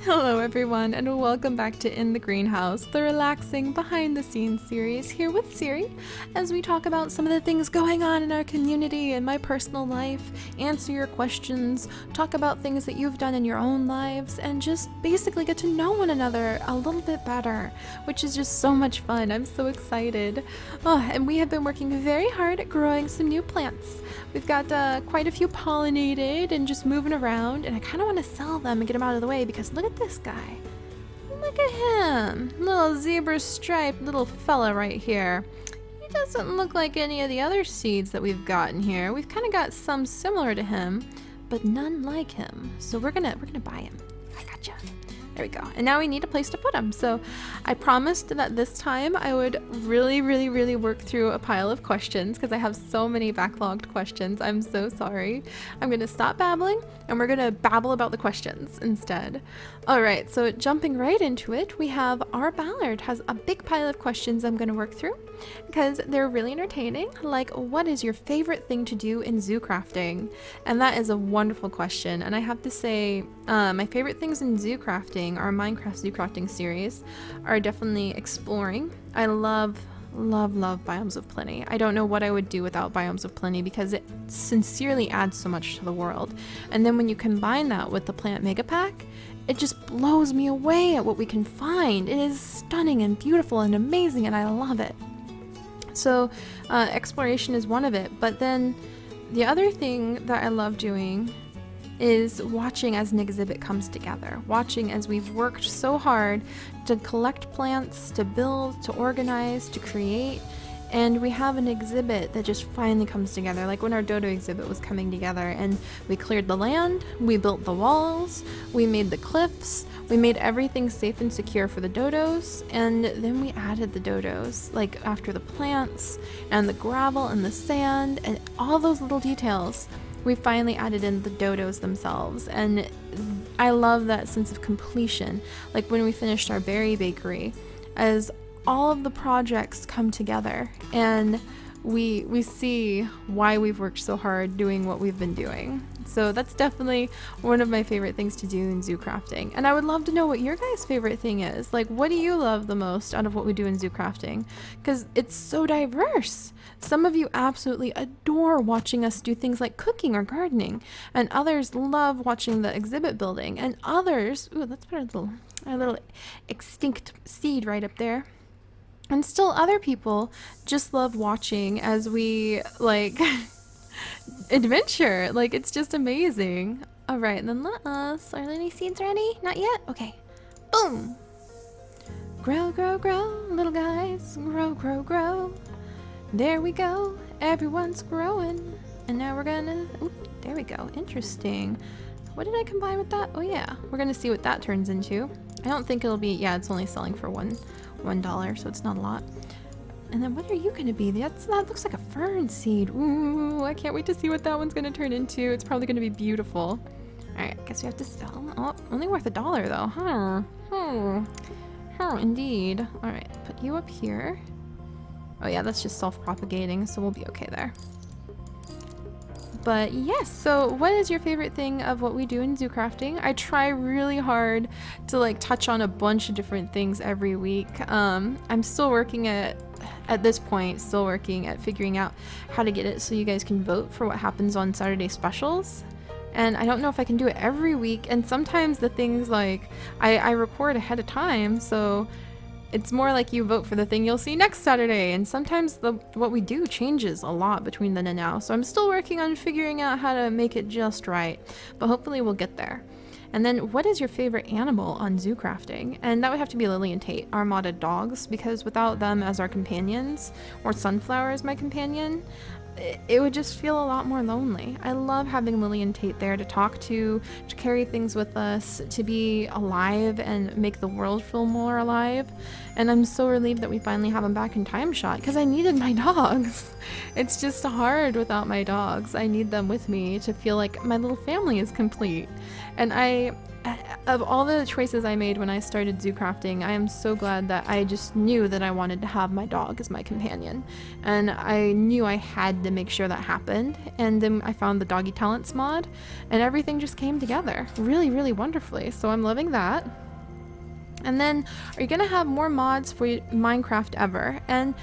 Hello everyone, and welcome back to In the Greenhouse, the relaxing behind-the-scenes series here with Seri, as we talk about some of the things going on in our community and my personal life, answer your questions, talk about things that you've done in your own lives, and just basically get to know one another a little bit better, which is just so much fun. I'm so excited. And we have been working very hard at growing some new plants. We've got quite a few pollinated and just moving around, and I kind of want to sell them and get them out of the way because look at this guy. Look at him. Little zebra striped little fella right here. He doesn't look like any of the other seeds that we've gotten here. We've kind of got some similar to him, but none like him. So we're gonna buy him. I gotcha. There we go. And now we need a place to put them. So I promised that this time I would really work through a pile of questions because I have so many backlogged questions. I'm so sorry. I'm going to stop babbling and we're going to babble about the questions instead. All right. So jumping right into it, we have our Ballard has a big pile of questions I'm going to work through because they're really entertaining. Like, what is your favorite thing to do in zoo crafting? And that is a wonderful question. And I have to say, my favorite things in zoo crafting, our Minecraft zoo crafting series, are definitely exploring. I love biomes of plenty. I don't know what I would do without biomes of plenty because it sincerely adds so much to the world. And then when you combine that with the plant mega pack, it just blows me away at what we can find. It is stunning and beautiful and amazing, and I love it. So exploration is one of it, but then the other thing that I love doing is watching as an exhibit comes together, watching as we've worked so hard to collect plants, to build, to organize, to create, and we have an exhibit that just finally comes together, like when our dodo exhibit was coming together, and we cleared the land, we built the walls, we made the cliffs, we made everything safe and secure for the dodos, and then we added the dodos, like after the plants and the gravel and the sand and all those little details. We finally added in the dodos themselves, and I love that sense of completion. Like when we finished our berry bakery, as all of the projects come together and we see why we've worked so hard doing what we've been doing. So that's definitely one of my favorite things to do in zoo crafting. And I would love to know what your guys' favorite thing is. Like, what do you love the most out of what we do in zoo crafting? Because it's so diverse. Some of you absolutely adore watching us do things like cooking or gardening, and others love watching the exhibit building, and others, ooh, let's put our little extinct seed right up there. And still other people just love watching as we like adventure. Like, it's just amazing. All right, and then let us, are any seeds ready? Not yet? Okay. Boom. Grow, grow, grow, little guys. Grow, grow, grow. There we go. Everyone's growing. And now we're gonna, oop, there we go. Interesting. What did I combine with that? Oh yeah, we're gonna see what that turns into. I don't think it'll be, yeah, it's only selling for $1, so it's not a lot. And then what are you gonna be? That looks like a fern seed. Ooh, I can't wait to see what that one's gonna turn into. It's probably gonna be beautiful. All right, I guess we have to sell. Oh, only worth $1 though, huh? Indeed. All right, put you up here. Oh yeah, that's just self-propagating, so we'll be okay there. But yes, so what is your favorite thing of what we do in zoo crafting? I try really hard to like touch on a bunch of different things every week. I'm still working at this point, still working at figuring out how to get it so you guys can vote for what happens on Saturday specials. And I don't know if I can do it every week. And sometimes the things like I record ahead of time, so it's more like you vote for the thing you'll see next Saturday, and sometimes what we do changes a lot between then and now, so I'm still working on figuring out how to make it just right, but hopefully we'll get there. And then, what is your favorite animal on zoo crafting? And that would have to be Lily and Tate, our modded dogs, because without them as our companions, or Sunflower as my companion, it would just feel a lot more lonely. I love having Lily and Tate there to talk to carry things with us, to be alive and make the world feel more alive. And I'm so relieved that we finally have them back in Time Shot because I needed my dogs. It's just hard without my dogs. I need them with me to feel like my little family is complete. And I of all the choices I made when I started zoo crafting, I am so glad that I just knew that I wanted to have my dog as my companion. And I knew I had to make sure that happened. And then I found the Doggy Talents mod, and everything just came together really, really wonderfully. So I'm loving that. And then, are you going to have more mods for Minecraft ever? And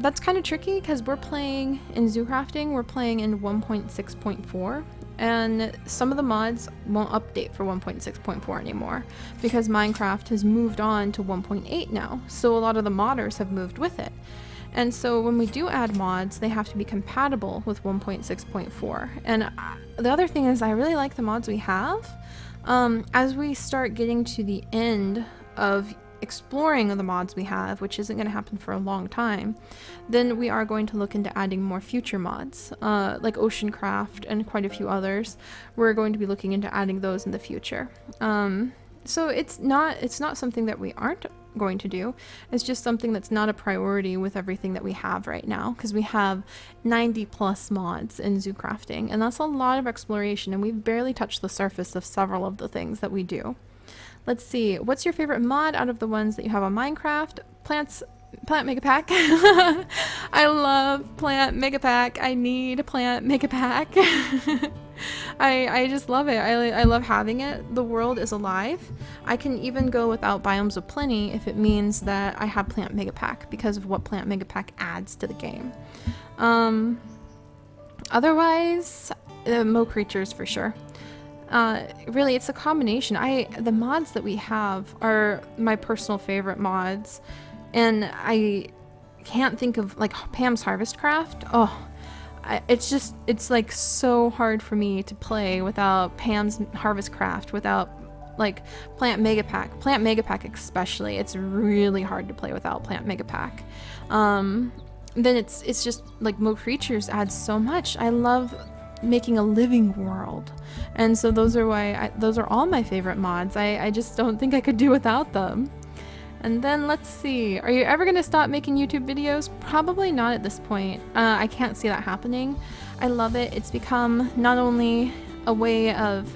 that's kind of tricky because we're playing in zoo crafting, we're playing in 1.6.4. And some of the mods won't update for 1.6.4 anymore because Minecraft has moved on to 1.8 now. So a lot of the modders have moved with it. And so when we do add mods, they have to be compatible with 1.6.4. And the other thing is I really like the mods we have. As we start getting to the end of exploring the mods we have, which isn't going to happen for a long time, then we are going to look into adding more future mods, like Oceancraft and quite a few others. We're going to be looking into adding those in the future. So it's not something that we aren't going to do. It's just something that's not a priority with everything that we have right now, because we have 90 plus mods in zoo crafting, and that's a lot of exploration, and we've barely touched the surface of several of the things that we do. Let's see, what's your favorite mod out of the ones that you have on Minecraft? Plant Mega Pack. I love Plant Mega Pack. I need a Plant Mega Pack. I just love it. I love having it. The world is alive. I can even go without Biomes of Plenty if it means that I have Plant Mega Pack because of what Plant Mega Pack adds to the game. Otherwise, Mo Creatures for sure. Really, it's a combination. The mods that we have are my personal favorite mods, and I can't think of, like, Pam's Harvest Craft. Oh, it's like so hard for me to play without Pam's Harvest Craft, without like Plant Mega Pack. Plant Mega Pack especially, it's really hard to play without Plant Mega Pack. Then it's just like Mo Creatures adds so much. I love making a living world, and so those are all my favorite mods. I just don't think I could do without them. And then let's see, are you ever gonna stop making YouTube videos? Probably not at this point. I can't see that happening. I love it. It's become not only a way of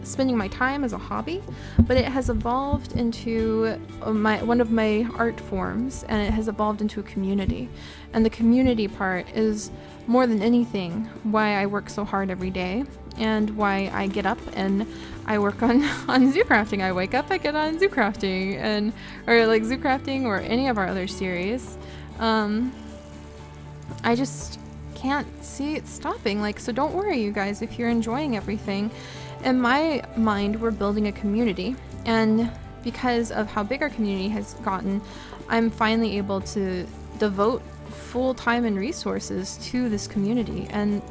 spending my time as a hobby, but it has evolved into one of my art forms, and it has evolved into a community. And the community part is more than anything why I work so hard every day, and why I get up and I work on zoo crafting. I wake up, I get on zoo crafting, or like zoo crafting or any of our other series. I just can't see it stopping. Like, so don't worry, you guys, if you're enjoying everything. In my mind, we're building a community, and because of how big our community has gotten, I'm finally able to devote full time and resources to this community, and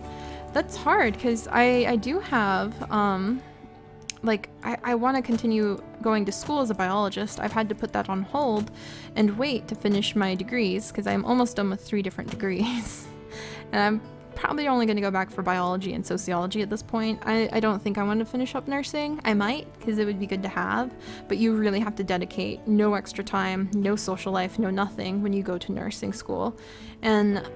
that's hard because I do have I want to continue going to school as a biologist. I've had to put that on hold and wait to finish my degrees because I'm almost done with 3 different degrees. And I'm probably only going to go back for biology and sociology at this point. I don't think I want to finish up nursing. I might, because it would be good to have, but you really have to dedicate no extra time, no social life, no nothing when you go to nursing school. And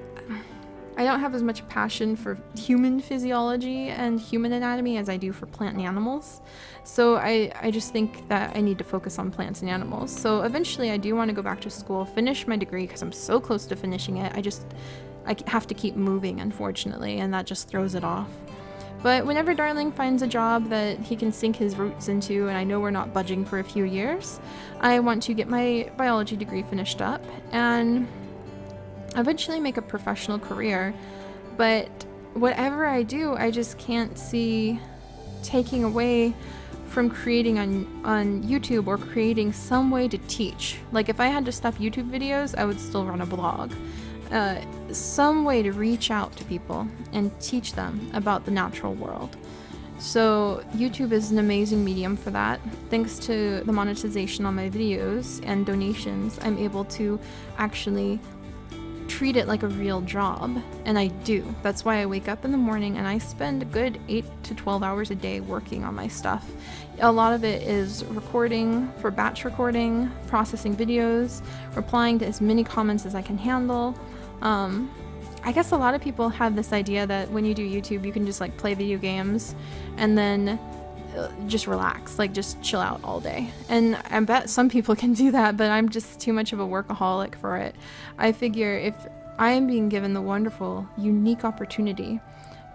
I don't have as much passion for human physiology and human anatomy as I do for plant and animals. So I just think that I need to focus on plants and animals. So eventually I do want to go back to school, finish my degree because I'm so close to finishing it. I have to keep moving, unfortunately, and that just throws it off. But whenever Darling finds a job that he can sink his roots into, and I know we're not budging for a few years, I want to get my biology degree finished up and eventually make a professional career. But whatever I do, I just can't see taking away from creating on YouTube or creating some way to teach. Like, if I had to stop YouTube videos, I would still run a blog. Some way to reach out to people and teach them about the natural world. So YouTube is an amazing medium for that. Thanks to the monetization on my videos and donations, I'm able to actually treat it like a real job, and I do. That's why I wake up in the morning and I spend a good 8 to 12 hours a day working on my stuff. A lot of it is recording for batch recording, processing videos, replying to as many comments as I can handle. I guess a lot of people have this idea that when you do YouTube, you can just like play video games and then just relax, like just chill out all day. And I bet some people can do that, but I'm just too much of a workaholic for it. I figure if I am being given the wonderful, unique opportunity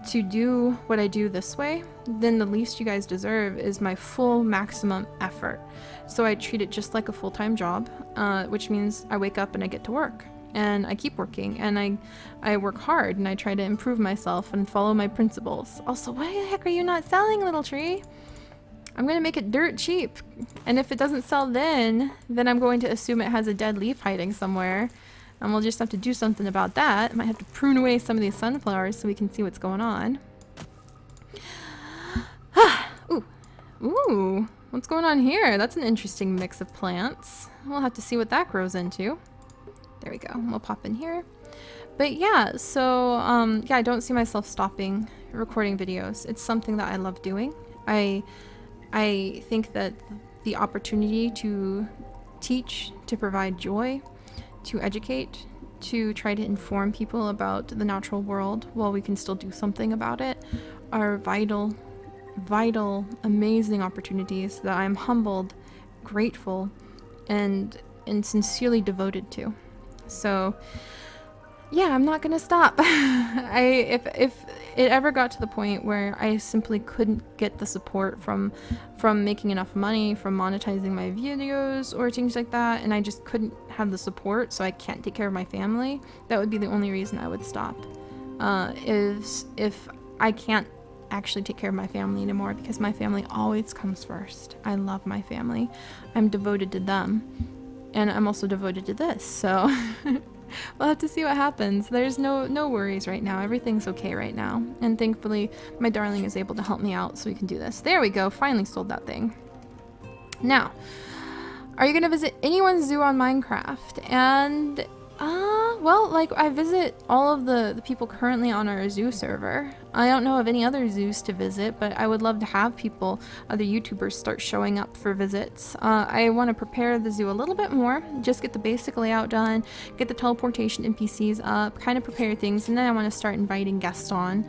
to do what I do this way, then the least you guys deserve is my full maximum effort. So I treat it just like a full-time job, which means I wake up and I get to work. And I keep working, and I work hard, and I try to improve myself and follow my principles. Also, why the heck are you not selling, little tree? I'm gonna make it dirt cheap. And if it doesn't sell then I'm going to assume it has a dead leaf hiding somewhere. And we'll just have to do something about that. Might have to prune away some of these sunflowers so we can see what's going on. Ooh. Ooh, what's going on here? That's an interesting mix of plants. We'll have to see what that grows into. There we go. We'll pop in here. But yeah, so yeah, I don't see myself stopping recording videos. It's something that I love doing. I think that the opportunity to teach, to provide joy, to educate, to try to inform people about the natural world while we can still do something about it are vital, amazing opportunities that I'm humbled, grateful, and sincerely devoted to. So yeah, I'm not gonna stop. If it ever got to the point where I simply couldn't get the support from making enough money, from monetizing my videos or things like that, and I just couldn't have the support, so I can't take care of my family, that would be the only reason I would stop. Is if I can't actually take care of my family anymore, because my family always comes first. I love my family. I'm devoted to them. And I'm also devoted to this, so we'll have to see what happens. There's no worries right now. Everything's okay right now. And thankfully, my darling is able to help me out so we can do this. There we go. Finally sold that thing. Now, are you going to visit anyone's zoo on Minecraft? And, well, like, I visit all of the people currently on our zoo server. I don't know of any other zoos to visit, but I would love to have people, other YouTubers, start showing up for visits. I want to prepare the zoo a little bit more, just get the basic layout done, get the teleportation NPCs up, kind of prepare things, and then I want to start inviting guests on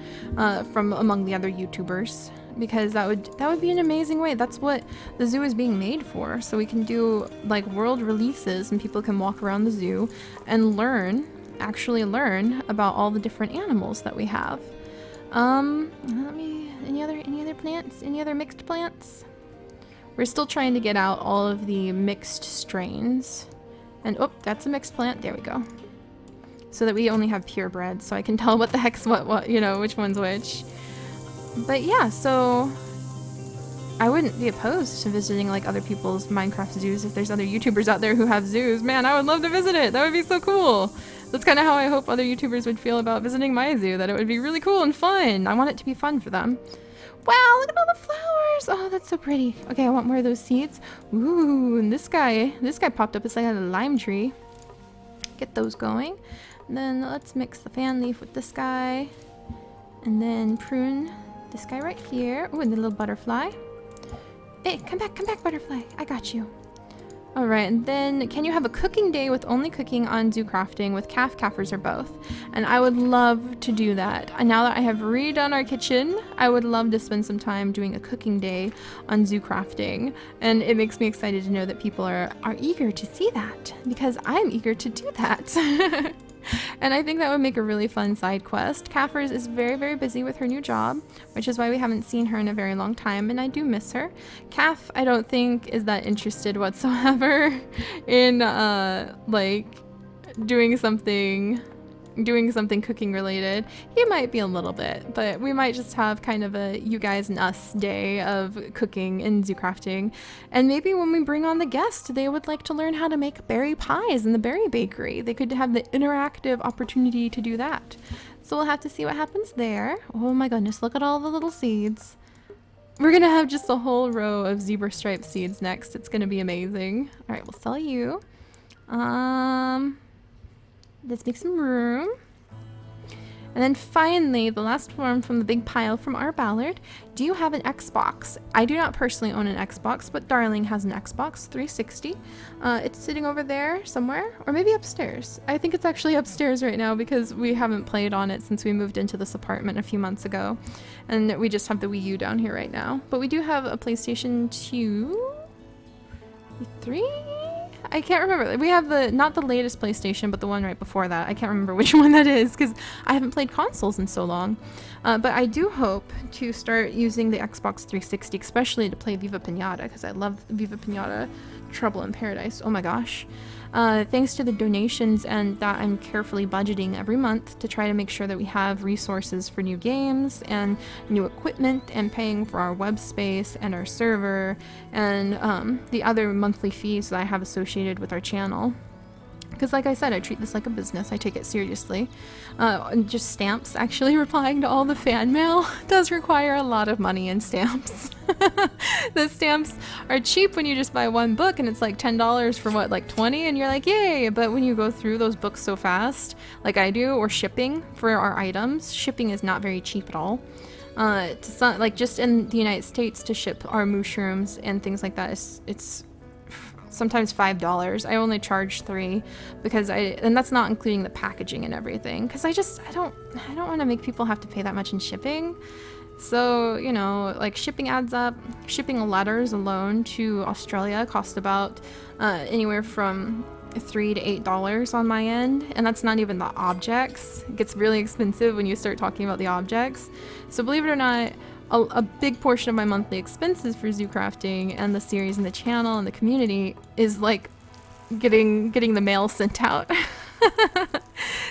from among the other YouTubers, because that would be an amazing way. That's what the zoo is being made for, so we can do like world releases and people can walk around the zoo and actually learn about all the different animals that we have. Any other plants? Any other mixed plants? We're still trying to get out all of the mixed strains. And, oh, that's a mixed plant. There we go. So that we only have purebred, so I can tell what the heck's what, you know, which one's which. But yeah, so I wouldn't be opposed to visiting like other people's Minecraft zoos if there's other YouTubers out there who have zoos. Man, I would love to visit it. That would be so cool. That's kind of how I hope other YouTubers would feel about visiting my zoo, that it would be really cool and fun. I want it to be fun for them. Wow, look at all the flowers. Oh, that's so pretty. Okay, I want more of those seeds. Ooh, and this guy popped up. It's like a lime tree. Get those going. And then let's mix the fan leaf with this guy. And then prune this guy right here. Ooh, and the little butterfly. Hey, come back, butterfly. I got you. All right, and then can you have a cooking day with only cooking on zoo crafting with calfers or both? And I would love to do that. And now that I have redone our kitchen, I would love to spend some time doing a cooking day on zoo crafting. And it makes me excited to know that people are eager to see that, because I'm eager to do that. And I think that would make a really fun side quest. Calfers is very, very busy with her new job, which is why we haven't seen her in a very long time, and I do miss her. Calf, I don't think, is that interested whatsoever in, like, doing something cooking related. He might be a little bit, but we might just have kind of a you guys and us day of cooking and zoo crafting. And maybe when we bring on the guests, they would like to learn how to make berry pies in the berry bakery. They could have the interactive opportunity to do that. So we'll have to see what happens there. Oh my goodness, look at all the little seeds. We're gonna have just a whole row of zebra stripe seeds next. It's gonna be amazing. All right, we'll sell you. Let's make some room. And then finally, the last one from the big pile from our Ballard. Do you have an Xbox? I do not personally own an Xbox, but Darling has an Xbox 360. It's sitting over there somewhere, or maybe upstairs. I think it's actually upstairs right now because we haven't played on it since we moved into this apartment a few months ago. And we just have the Wii U down here right now. But we do have a PlayStation 2? 3? I can't remember. We have not the latest PlayStation, but the one right before that. I can't remember which one that is because I haven't played consoles in so long. But I do hope to start using the Xbox 360, especially to play Viva Pinata, because I love Viva Pinata Trouble in Paradise. Oh my gosh. Thanks to the donations and that I'm carefully budgeting every month to try to make sure that we have resources for new games and new equipment and paying for our web space and our server and the other monthly fees that I have associated with our channel. Because like I said, I treat this like a business. I take it seriously. And just stamps, actually replying to all the fan mail does require a lot of money in stamps. The stamps are cheap when you just buy one book and it's like $10 for what, like 20, and you're like, yay. But when you go through those books so fast, like I do, or shipping for our items, shipping is not very cheap at all. Like just in the United States to ship our mushrooms and things like that, it's sometimes $5. I only charge $3 because and that's not including the packaging and everything, because I don't want to make people have to pay that much in shipping. So, you know, like shipping adds up. Shipping letters alone to Australia cost about anywhere from $3 to $8 on my end, and that's not even the objects. It gets really expensive when you start talking about the objects. So believe it or not, a big portion of my monthly expenses for zoo crafting and the series and the channel and the community is like getting the mail sent out.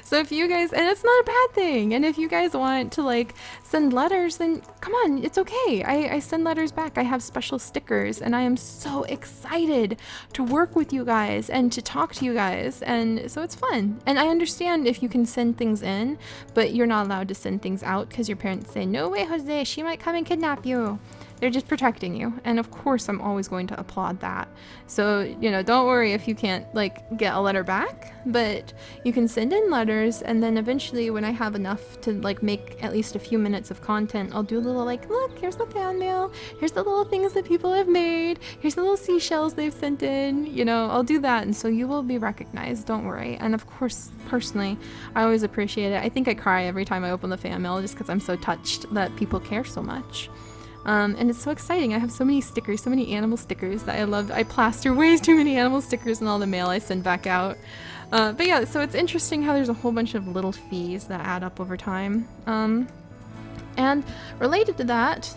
So if you guys, and it's not a bad thing, and if you guys want to like send letters, then come on, it's okay. I send letters back. I have special stickers, and I am so excited to work with you guys and to talk to you guys, and so it's fun. And I understand if you can send things in, but you're not allowed to send things out because your parents say, no way, Jose, she might come and kidnap you. They're just protecting you, and of course I'm always going to applaud that. So, you know, don't worry if you can't like get a letter back, but you can send in letters, and then eventually when I have enough to like make at least a few minutes of content, I'll do a little like, look, here's the fan mail, here's the little things that people have made, here's the little seashells they've sent in, you know, I'll do that, and so you will be recognized, don't worry. And of course, personally, I always appreciate it. I think I cry every time I open the fan mail just because I'm so touched that people care so much. And it's so exciting. I have so many stickers, so many animal stickers that I love. I plaster way too many animal stickers in all the mail I send back out. But yeah, so it's interesting how there's a whole bunch of little fees that add up over time. And related to that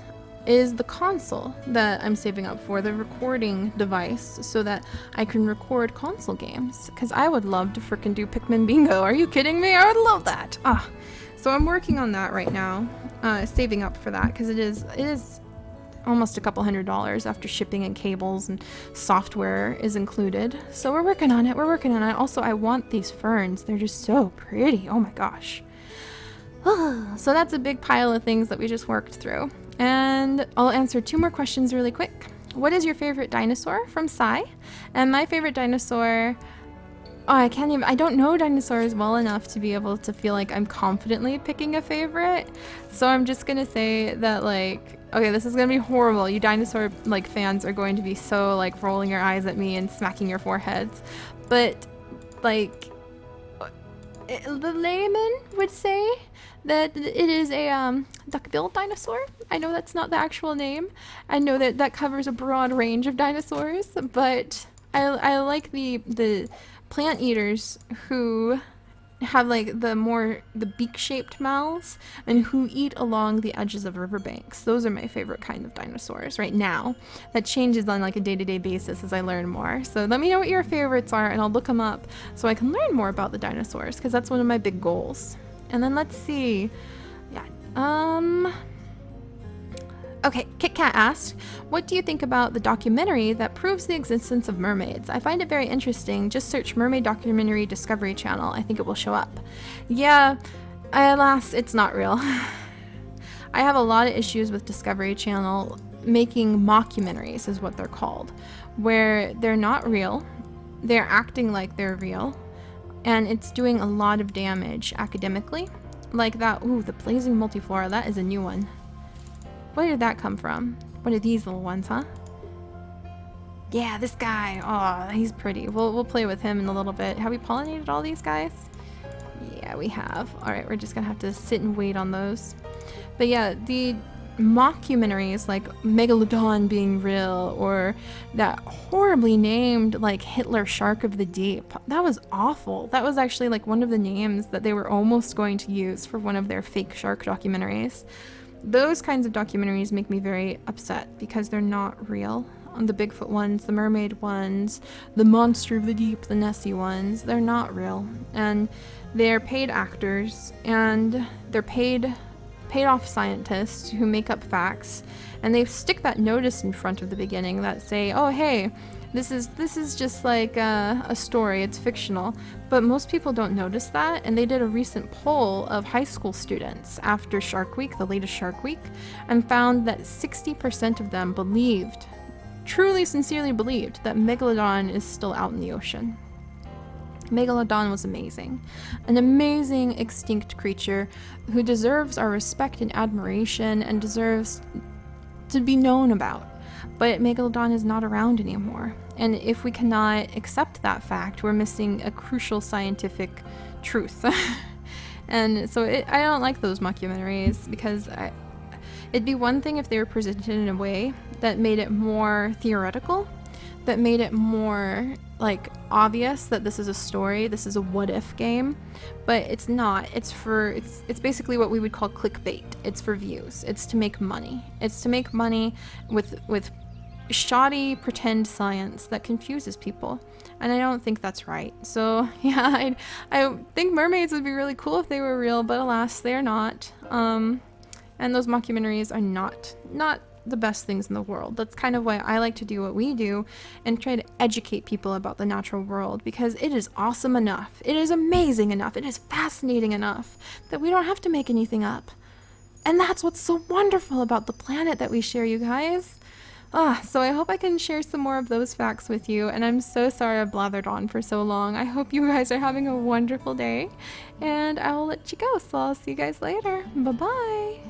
is the console that I'm saving up for, the recording device, so that I can record console games. Because I would love to frickin' do Pikmin Bingo. Are you kidding me? I would love that. So I'm working on that right now, saving up for that, because it is almost a couple $100 after shipping and cables and software is included. So we're working on it. Also, I want these ferns. They're just so pretty. Oh my gosh. So that's a big pile of things that we just worked through. And I'll answer 2 more questions really quick. What is your favorite dinosaur? From Sai. And my favorite dinosaur... I don't know dinosaurs well enough to be able to feel like I'm confidently picking a favorite. So I'm just gonna say that, like, okay, this is gonna be horrible. You dinosaur, like, fans are going to be so, like, rolling your eyes at me and smacking your foreheads. But, like, the layman would say that it is a duck-billed dinosaur. I know that's not the actual name. I know that that covers a broad range of dinosaurs, but I like the plant eaters who have like the beak-shaped mouths and who eat along the edges of riverbanks. Those are my favorite kind of dinosaurs right now. That changes on like a day-to-day basis as I learn more. So let me know what your favorites are and I'll look them up so I can learn more about the dinosaurs, because that's one of my big goals. And then let's see. Okay, Kit Kat asked, what do you think about the documentary that proves the existence of mermaids? I find it very interesting. Just search Mermaid Documentary Discovery Channel. I think it will show up. Yeah, alas, it's not real. I have a lot of issues with Discovery Channel making mockumentaries, is what they're called, where they're not real, they're acting like they're real, and it's doing a lot of damage academically. like that. Ooh, the blazing multiflora, that is a new one. Where did that come from? What are these little ones, huh? Yeah, this guy. Oh, he's pretty. We'll play with him in a little bit. Have we pollinated all these guys? Yeah, we have. All right, we're just gonna have to sit and wait on those. But yeah, the mockumentaries, like Megalodon being real, or that horribly named like Hitler shark of the deep, that was awful. That was actually like one of the names that they were almost going to use for one of their fake shark documentaries. Those kinds of documentaries make me very upset because they're not real. The Bigfoot ones, the mermaid ones, the monster of the deep, the Nessie ones, they're not real. And they're paid actors, and they're paid off scientists who make up facts, and they stick that notice in front of the beginning that say, oh hey, this is just like a story, it's fictional. But most people don't notice that, and they did a recent poll of high school students after Shark Week, the latest Shark Week, and found that 60% of them believed, truly sincerely believed, that Megalodon is still out in the ocean. Megalodon was amazing. An amazing extinct creature who deserves our respect and admiration and deserves to be known about. But Megalodon is not around anymore. And if we cannot accept that fact, we're missing a crucial scientific truth. And so I don't like those mockumentaries, because it'd be one thing if they were presented in a way that made it more theoretical, that made it more like obvious that this is a story, this is a what if game, but it's not. It's basically what we would call clickbait. It's for views. It's to make money. It's to make money with shoddy pretend science that confuses people, and I don't think that's right. So yeah, I think mermaids would be really cool if they were real, but alas, they are not. And those mockumentaries are not the best things in the world. That's kind of why I like to do what we do and try to educate people about the natural world, because it is awesome enough, it is amazing enough, it is fascinating enough that we don't have to make anything up. And that's what's so wonderful about the planet that we share, you guys. So I hope I can share some more of those facts with you, and I'm so sorry I blathered on for so long. I hope you guys are having a wonderful day, and I will let you go, so I'll see you guys later. Bye-bye.